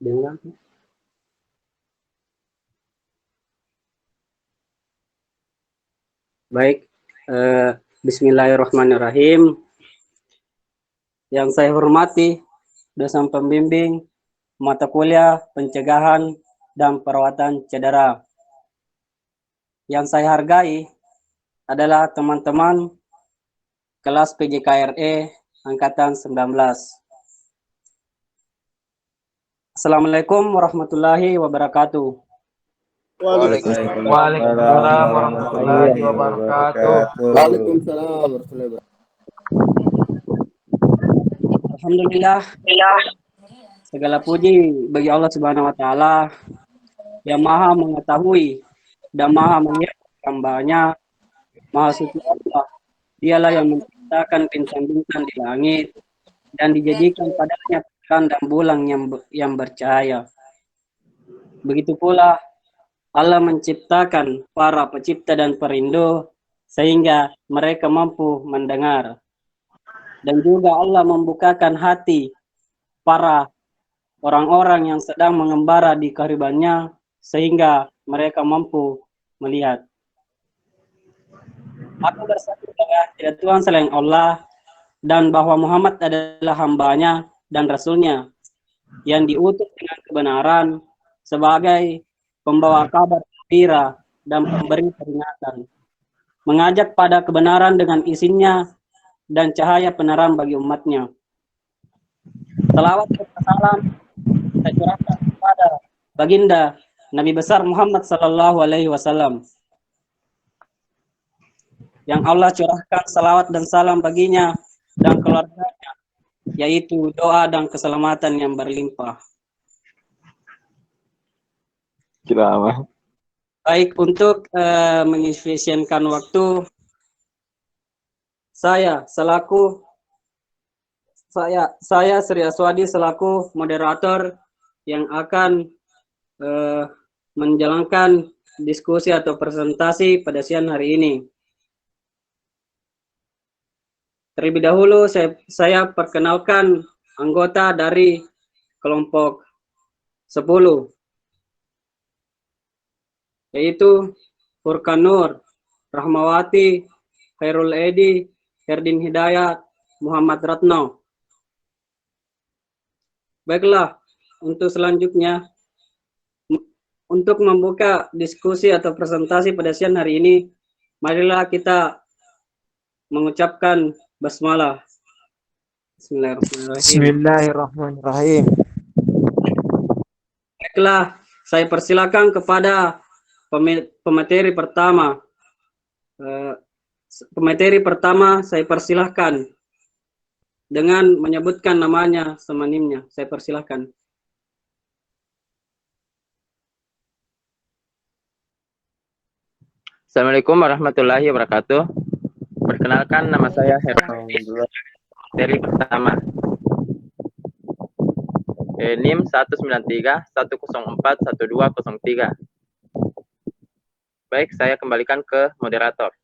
Dengar. Baik, Bismillahirrahmanirrahim. Yang saya hormati dosen pembimbing mata kuliah pencegahan dan perawatan cedera. Yang saya hargai adalah teman-teman kelas PJKRE angkatan 19. Assalamualaikum warahmatullahi wabarakatuh. Waalaikumsalam warahmatullahi wabarakatuh. Waalaikumsalam warahmatullahi wabarakatuh. Alhamdulillah, segala puji bagi Allah Subhanahu wa taala yang Maha mengetahui dan Maha melihat hamba-Nya. Maha suci Allah, Dialah yang menciptakan bintang-bintang di langit dan dijadikan padanya bulan dan bulan yang bercahaya. Begitu pula Allah menciptakan para pencipta dan perindu sehingga mereka mampu mendengar. Dan juga Allah membukakan hati para orang-orang yang sedang mengembara di kehidupannya sehingga mereka mampu melihat. Aku bersaksi bahwa tidak Tuhan selain Allah dan bahwa Muhammad adalah hamba-Nya dan Rasul-Nya yang diutus dengan kebenaran sebagai pembawa kabar gembira dan pemberi peringatan, mengajak pada kebenaran dengan isinya dan cahaya penerang bagi umatnya. Salawat serta salam saya curahkan kepada baginda Nabi besar Muhammad sallallahu alaihi wasallam yang Allah curahkan salawat dan salam baginya dan keluarganya, yaitu doa dan keselamatan yang berlimpah. Baik, untuk mengefisienkan waktu, saya Sri Aswadi selaku moderator yang akan menjalankan diskusi atau presentasi pada siang hari ini. Terlebih dahulu saya perkenalkan anggota dari kelompok 10, yaitu Furkan Nur, Rahmawati, Khairul Edi, Herdin Hidayat, Muhammad Ratno. Baiklah, untuk selanjutnya, untuk membuka diskusi atau presentasi pada siang hari ini, marilah kita mengucapkan basmalah. Bismillahirrahmanirrahim. Baiklah, saya persilakan kepada pemateri pertama. Pemateri pertama saya persilahkan dengan menyebutkan namanya semanimnya. Saya persilahkan. Assalamualaikum warahmatullahi wabarakatuh. Perkenalkan, nama saya Herman. Materi pertama. NIM 193-104-1203. Baik, saya kembalikan ke moderator.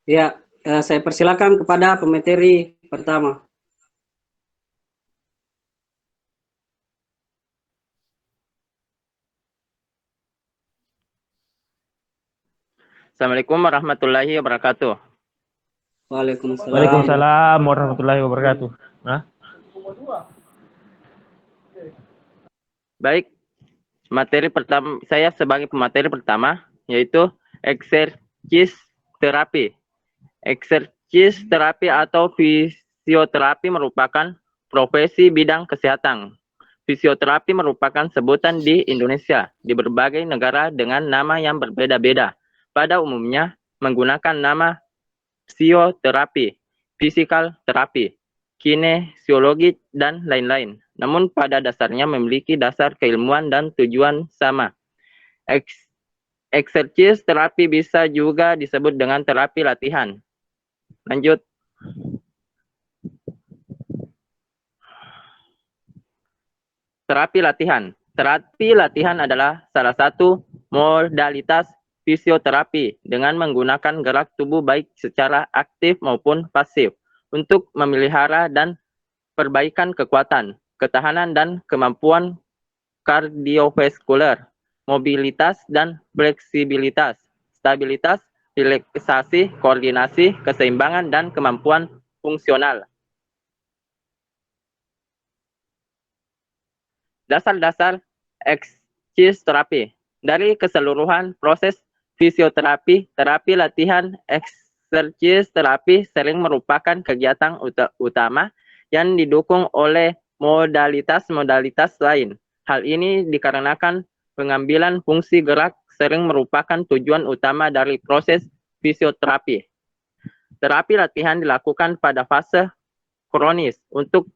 Ya, saya persilakan kepada pemateri pertama. Assalamualaikum warahmatullahi wabarakatuh. Waalaikumsalam. Waalaikumsalam warahmatullahi wabarakatuh. Baik, materi pertama saya sebagai pemateri pertama yaitu eksersis terapi. Eksersis terapi atau fisioterapi merupakan profesi bidang kesehatan. Fisioterapi merupakan sebutan di Indonesia di berbagai negara dengan nama yang berbeda-beda. Pada umumnya menggunakan nama fisioterapi, physical terapi, kinesiologi, dan lain-lain. Namun pada dasarnya memiliki dasar keilmuan dan tujuan sama. Eksersis terapi bisa juga disebut dengan terapi latihan. Lanjut. Terapi latihan. Terapi latihan adalah salah satu modalitas fisioterapi dengan menggunakan gerak tubuh baik secara aktif maupun pasif untuk memelihara dan perbaikan kekuatan, ketahanan dan kemampuan kardiovaskular, mobilitas dan fleksibilitas, stabilitas, relaksasi, koordinasi, keseimbangan, dan kemampuan fungsional. Dasar-dasar exercise terapi. Dari keseluruhan proses fisioterapi, terapi latihan exercise terapi sering merupakan kegiatan utama yang didukung oleh modalitas-modalitas lain. Hal ini dikarenakan pengambilan fungsi gerak sering merupakan tujuan utama dari proses fisioterapi. Terapi latihan dilakukan pada fase kronis untuk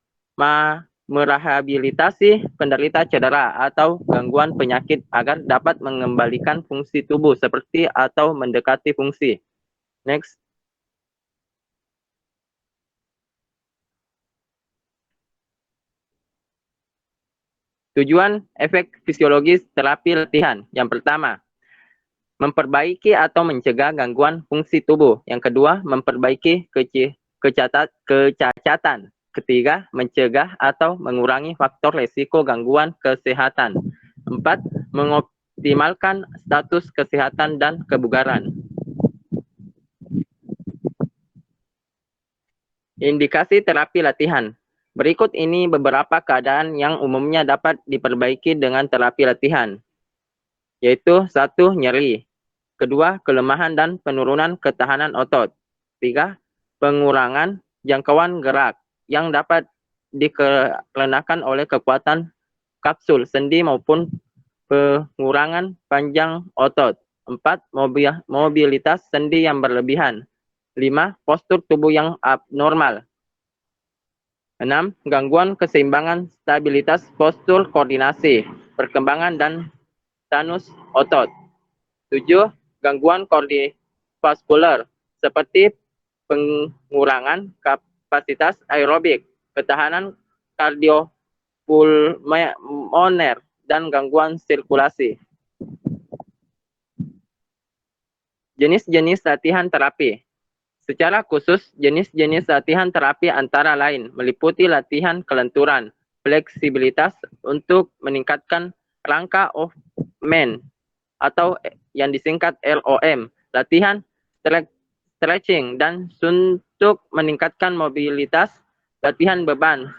merehabilitasi penderita cedera atau gangguan penyakit agar dapat mengembalikan fungsi tubuh seperti atau mendekati fungsi. Next. Tujuan efek fisiologis terapi latihan. Yang pertama, memperbaiki atau mencegah gangguan fungsi tubuh. Yang kedua, memperbaiki kecacatan. Ketiga, mencegah atau mengurangi faktor resiko gangguan kesehatan. 4. Mengoptimalkan status kesehatan dan kebugaran. Indikasi terapi latihan. Berikut ini beberapa keadaan yang umumnya dapat diperbaiki dengan terapi latihan, yaitu 1. Nyeri. 2. Kelemahan dan penurunan ketahanan otot. 3. Pengurangan jangkauan gerak yang dapat dikarenakan oleh kekuatan kapsul sendi maupun pengurangan panjang otot. 4. Mobilitas sendi yang berlebihan. 5. Postur tubuh yang abnormal. 6. Gangguan keseimbangan stabilitas postur, koordinasi, perkembangan, dan tonus otot. 7. Gangguan kardiovaskular seperti pengurangan kapasitas aerobik, ketahanan kardiopulmoner, dan gangguan sirkulasi. Jenis-jenis latihan terapi. Secara khusus, jenis-jenis latihan terapi antara lain meliputi latihan kelenturan, fleksibilitas untuk meningkatkan rangka of man atau yang disingkat LOM, latihan stretching dan untuk meningkatkan mobilitas, latihan beban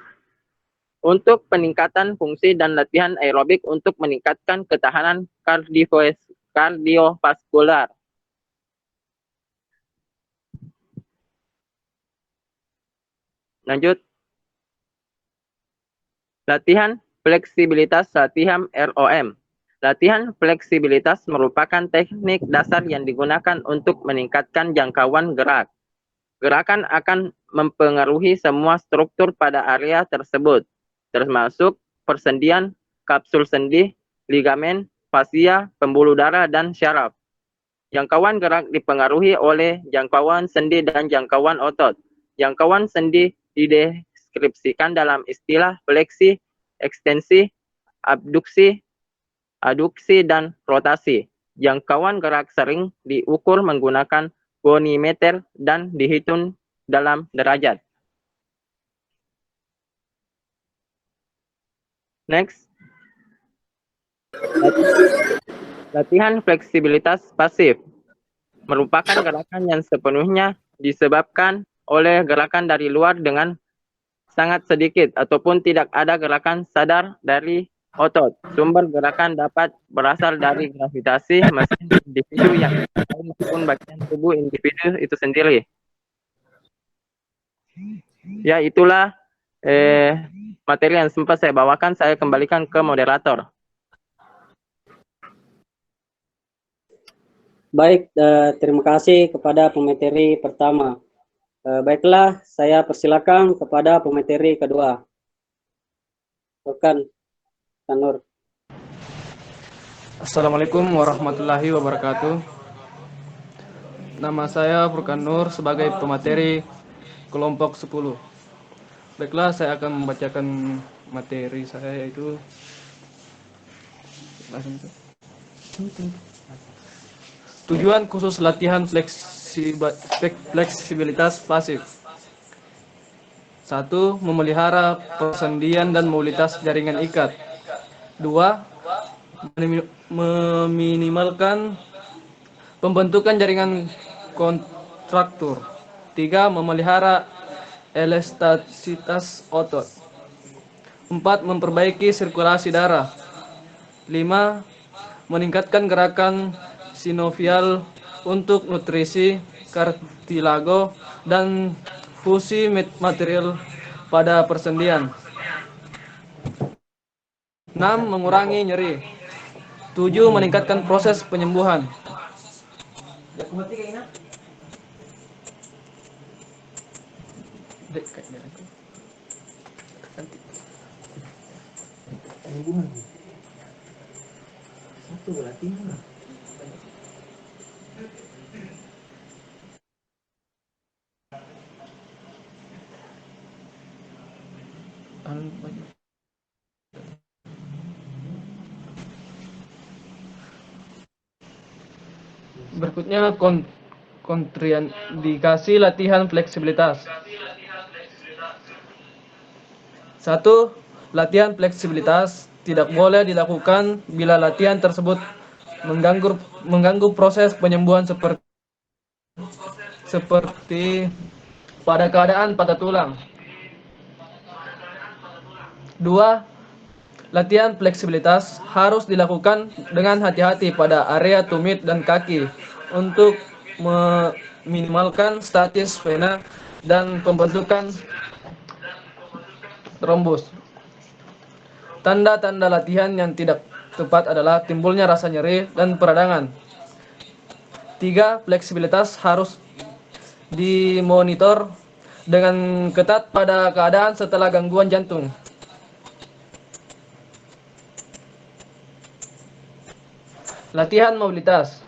untuk peningkatan fungsi, dan latihan aerobik untuk meningkatkan ketahanan kardiovaskular. Lanjut. Latihan fleksibilitas, latihan ROM. Latihan fleksibilitas merupakan teknik dasar yang digunakan untuk meningkatkan jangkauan gerak. Gerakan akan mempengaruhi semua struktur pada area tersebut, termasuk persendian, kapsul sendi, ligamen, fasia, pembuluh darah, dan syaraf. Jangkauan gerak dipengaruhi oleh jangkauan sendi dan jangkauan otot. Jangkauan sendi dideskripsikan dalam istilah fleksi, ekstensi, abduksi, aduksi, dan rotasi. Jangkauan gerak sering diukur menggunakan gonimeter dan dihitung dalam derajat. Next. Latihan fleksibilitas pasif merupakan gerakan yang sepenuhnya disebabkan oleh gerakan dari luar dengan sangat sedikit ataupun tidak ada gerakan sadar dari otot. Sumber gerakan dapat berasal dari gravitasi mesin individu yang lain maupun bagian tubuh individu itu sendiri. Ya, itulah materi yang sempat saya bawakan. Saya kembalikan ke moderator. Baik, terima kasih kepada pemateri pertama. Baiklah, saya persilakan kepada pemateri kedua. Rekan Nur. Assalamualaikum warahmatullahi wabarakatuh. Nama saya Furkan Nur sebagai pemateri kelompok 10. Baiklah, saya akan membacakan materi saya, yaitu tujuan khusus latihan fleksibilitas pasif. 1. Memelihara persendian dan mobilitas jaringan ikat. 2. Meminimalkan pembentukan jaringan kontraktur. 3. Memelihara elastisitas otot. 4. Memperbaiki sirkulasi darah. 5. Meningkatkan gerakan sinovial untuk nutrisi kartilago dan fusi material pada persendian. 6. Mengurangi nyeri. 7. Meningkatkan proses penyembuhan. Berikutnya kontraindikasi latihan fleksibilitas. 1. Latihan fleksibilitas tidak boleh dilakukan bila latihan tersebut mengganggu proses penyembuhan seperti pada keadaan patah tulang. 2. Latihan fleksibilitas harus dilakukan dengan hati-hati pada area tumit dan kaki untuk meminimalkan stasis vena dan pembentukan trombus. Tanda-tanda latihan yang tidak tepat adalah timbulnya rasa nyeri dan peradangan. 3. Fleksibilitas harus dimonitor dengan ketat pada keadaan setelah gangguan jantung. Latihan mobilitas.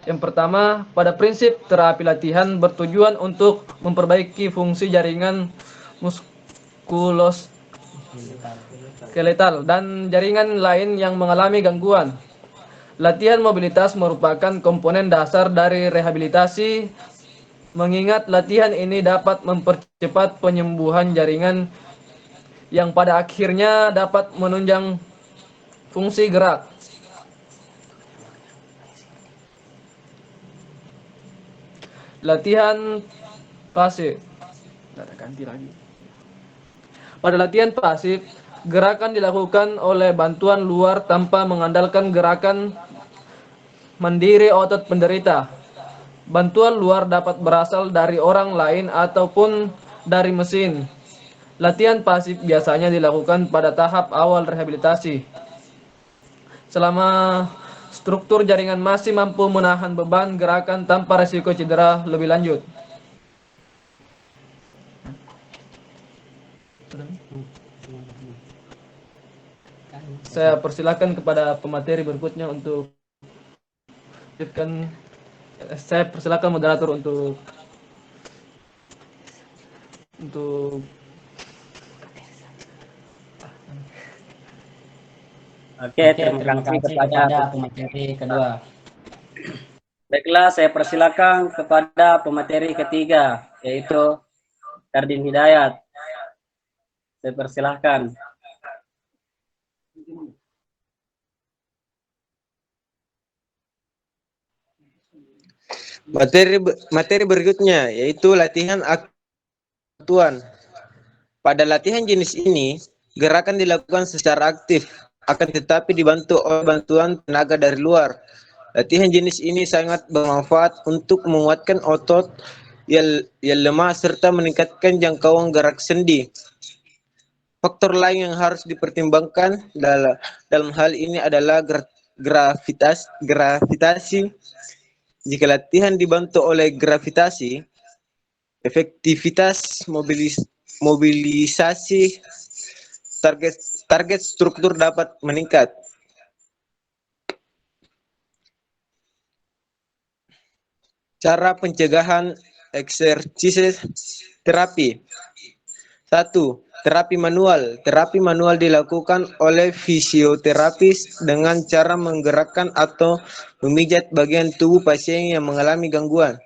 Yang pertama, pada prinsip terapi latihan bertujuan untuk memperbaiki fungsi jaringan muskuloskeletal dan jaringan lain yang mengalami gangguan. Latihan mobilitas merupakan komponen dasar dari rehabilitasi, mengingat latihan ini dapat mempercepat penyembuhan jaringan yang pada akhirnya dapat menunjang fungsi gerak. Latihan pasif. Pada latihan pasif, gerakan dilakukan oleh bantuan luar tanpa mengandalkan gerakan mandiri otot penderita. Bantuan luar dapat berasal dari orang lain ataupun dari mesin. Latihan pasif biasanya dilakukan pada tahap awal rehabilitasi. Selama struktur jaringan masih mampu menahan beban gerakan tanpa risiko cedera lebih lanjut. Saya persilakan kepada pemateri berikutnya untuk saya persilakan moderator untuk Oke, terima kasih kepada pemateri kedua. Baiklah, saya persilakan kepada pemateri ketiga, yaitu Kardin Hidayat. Saya persilahkan. Materi berikutnya yaitu latihan aktuan. Pada latihan jenis ini, gerakan dilakukan secara aktif, akan tetapi dibantu oleh bantuan tenaga dari luar. Latihan jenis ini sangat bermanfaat untuk menguatkan otot yang lemah serta meningkatkan jangkauan gerak sendi. Faktor lain yang harus dipertimbangkan dalam hal ini adalah gravitasi. Jika latihan dibantu oleh gravitasi, efektivitas mobilisasi target struktur dapat meningkat. Cara pencegahan eksersis terapi. 1. Terapi manual. Terapi manual dilakukan oleh fisioterapis dengan cara menggerakkan atau memijat bagian tubuh pasien yang mengalami gangguan.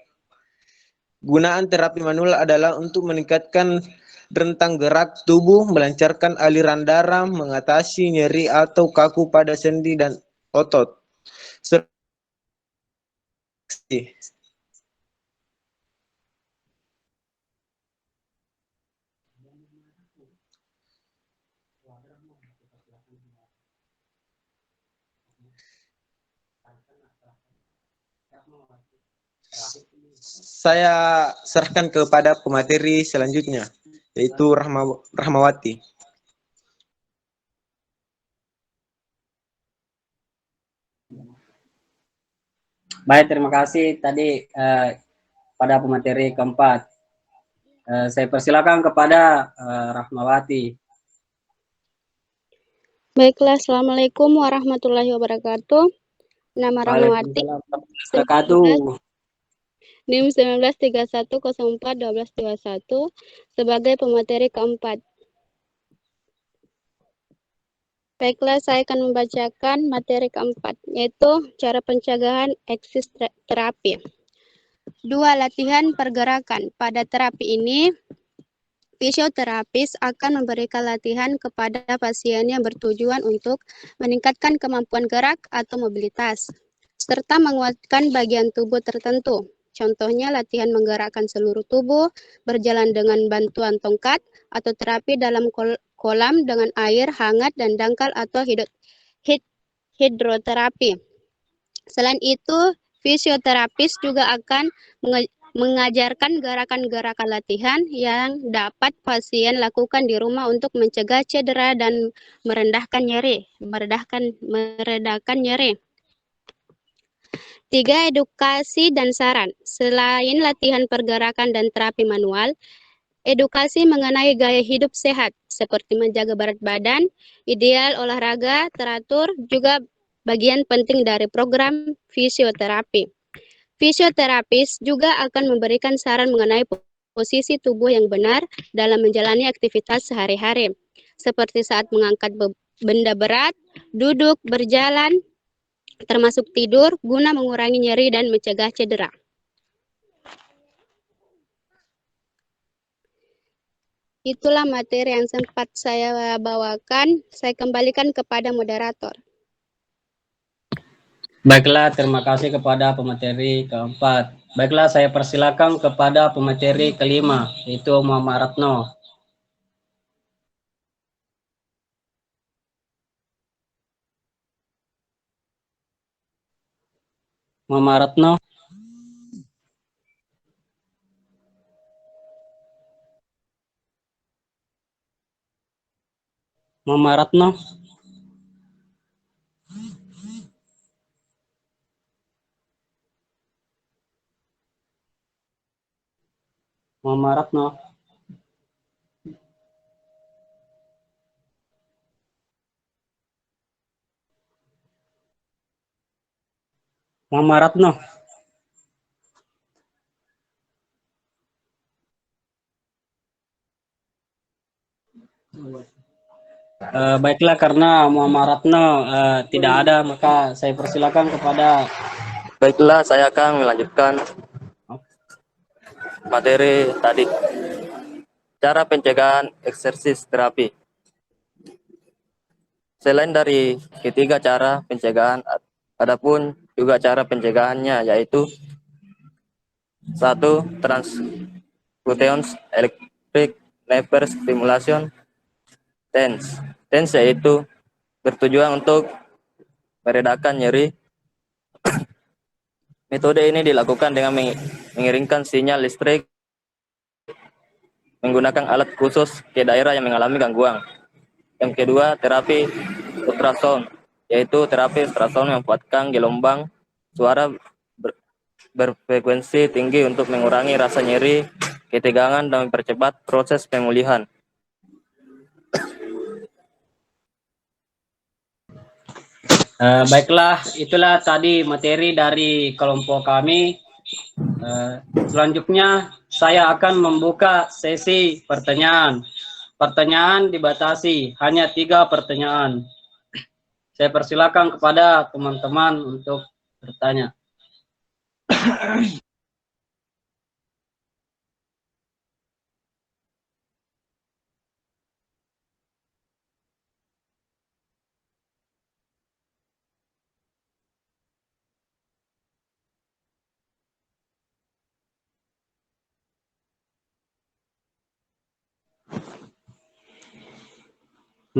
Gunaan terapi manual adalah untuk meningkatkan rentang gerak tubuh, melancarkan aliran darah, mengatasi nyeri atau kaku pada sendi dan otot. Saya serahkan kepada pemateri selanjutnya, yaitu Rahmawati. Baik, terima kasih tadi pada pemateri keempat. Saya persilakan kepada Rahmawati. Baiklah, Assalamualaikum warahmatullahi wabarakatuh. Nama Rahmawati, NIM 1931041221 sebagai pemateri keempat. Baiklah, saya akan membacakan materi keempat, yaitu cara pencegahan eksis terapi. 2. Latihan pergerakan. Pada terapi ini, fisioterapis akan memberikan latihan kepada pasien yang bertujuan untuk meningkatkan kemampuan gerak atau mobilitas, serta menguatkan bagian tubuh tertentu. Contohnya latihan menggerakkan seluruh tubuh, berjalan dengan bantuan tongkat, atau terapi dalam kolam dengan air hangat dan dangkal atau hidroterapi. Selain itu, fisioterapis juga akan mengajarkan gerakan-gerakan latihan yang dapat pasien lakukan di rumah untuk mencegah cedera dan meredakan nyeri. 3. Edukasi dan saran. Selain latihan pergerakan dan terapi manual, edukasi mengenai gaya hidup sehat seperti menjaga berat badan, ideal olahraga teratur juga bagian penting dari program fisioterapi. Fisioterapis juga akan memberikan saran mengenai posisi tubuh yang benar dalam menjalani aktivitas sehari-hari, seperti saat mengangkat benda berat, duduk, berjalan, termasuk tidur, guna mengurangi nyeri dan mencegah cedera. Itulah materi yang sempat saya bawakan. Saya kembalikan kepada moderator. Baiklah, terima kasih kepada pemateri keempat. Baiklah, saya persilakan kepada pemateri kelima, yaitu Muhammad Ratno. Muhammad Ratno. Muhammad Ratno. Muhammad Ratno. Muhammad Ratno. Baiklah, karena Muhammad Ratno tidak ada, maka saya persilakan kepada. Baiklah, saya akan melanjutkan materi tadi. Cara pencegahan eksersis terapi. Selain dari ketiga cara pencegahan, adapun juga cara pencegahannya, yaitu 1. Transcutaneous electric nerve stimulation TENS. TENS yaitu bertujuan untuk meredakan nyeri. Metode ini dilakukan dengan mengirimkan sinyal listrik menggunakan alat khusus ke daerah yang mengalami gangguan. Yang kedua, terapi ultrasound, yaitu terapi ultrasound memanfaatkan gelombang suara berfrekuensi tinggi untuk mengurangi rasa nyeri, ketegangan, dan mempercepat proses pemulihan. Baiklah, itulah tadi materi dari kelompok kami. Selanjutnya, saya akan membuka sesi pertanyaan. Pertanyaan dibatasi, hanya 3 pertanyaan. Saya persilakan kepada teman-teman untuk bertanya.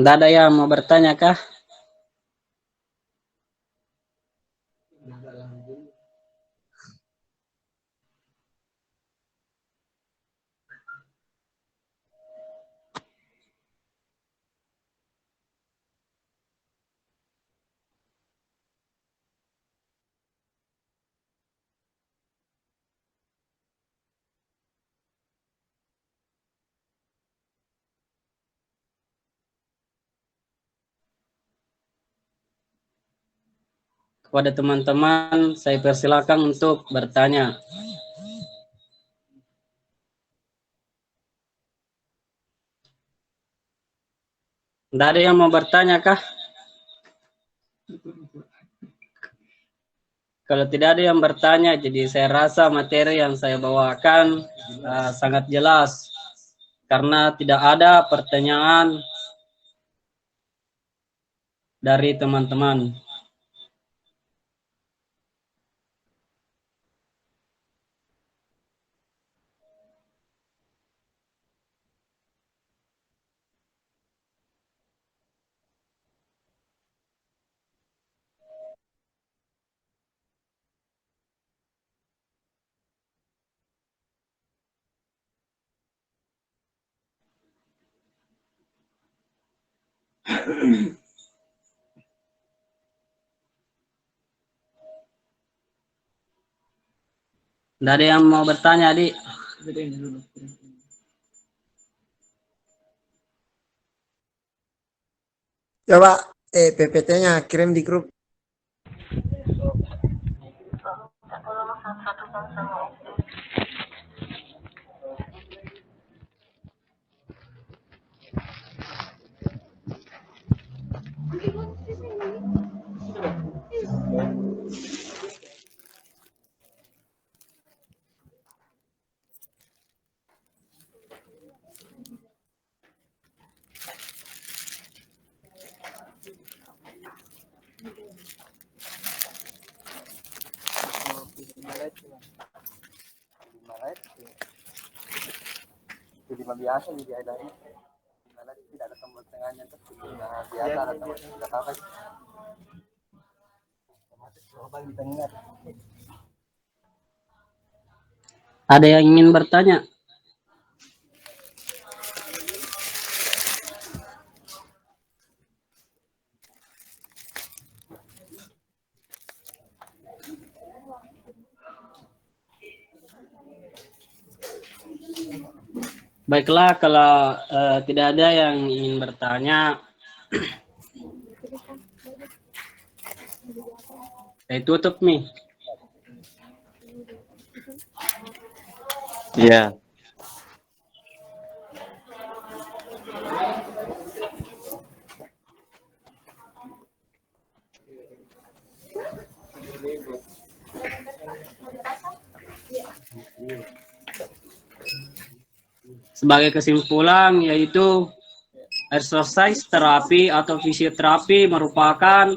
Tidak ada yang mau bertanya kah? Kepada teman-teman, saya persilakan untuk bertanya. Tidak ada yang mau bertanya kah? Kalau tidak ada yang bertanya, jadi saya rasa materi yang saya bawakan sangat jelas. Karena tidak ada pertanyaan dari teman-teman. Tidak ada yang mau bertanya, Adik. Coba PPT-nya kirim di grup. Jadi biasa jadi ada tidak ada tombol tengahnya tuh biasa ada tombol tidak apa Ada yang ingin bertanya? Baiklah, kalau tidak ada yang ingin bertanya, saya tutup nih. Iya. Sebagai kesimpulan, yaitu exercise terapi atau fisioterapi merupakan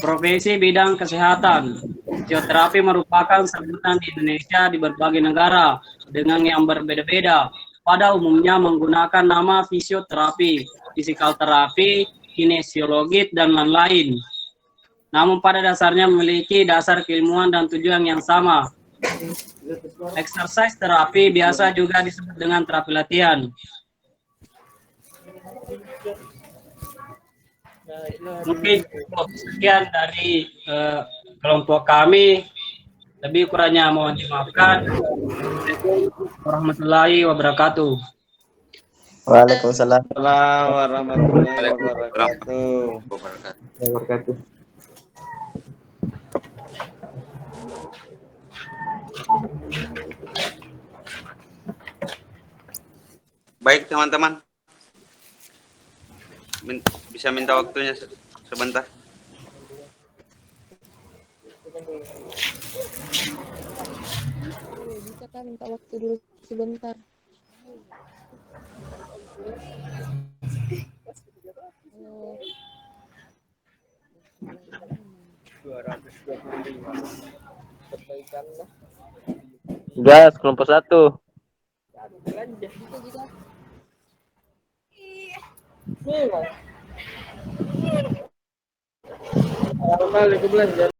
profesi bidang kesehatan. Fisioterapi merupakan sebutan di Indonesia di berbagai negara dengan yang berbeda-beda. Pada umumnya menggunakan nama fisioterapi, physical terapi, kinesiologi, dan lain-lain. Namun pada dasarnya memiliki dasar keilmuan dan tujuan yang sama. Exercise terapi biasa juga disebut dengan terapi latihan. Mungkin sekian dari kelompok kami. Lebih kurangnya mohon dimaafkan. Assalamualaikum warahmatullahi wabarakatuh. Waalaikumsalam warahmatullahi wabarakatuh. Baik teman-teman, bisa minta waktunya sebentar. Bisa kan minta waktu dulu sebentar. Gas kelompok 1. Bisa juga. Kali aku belajar.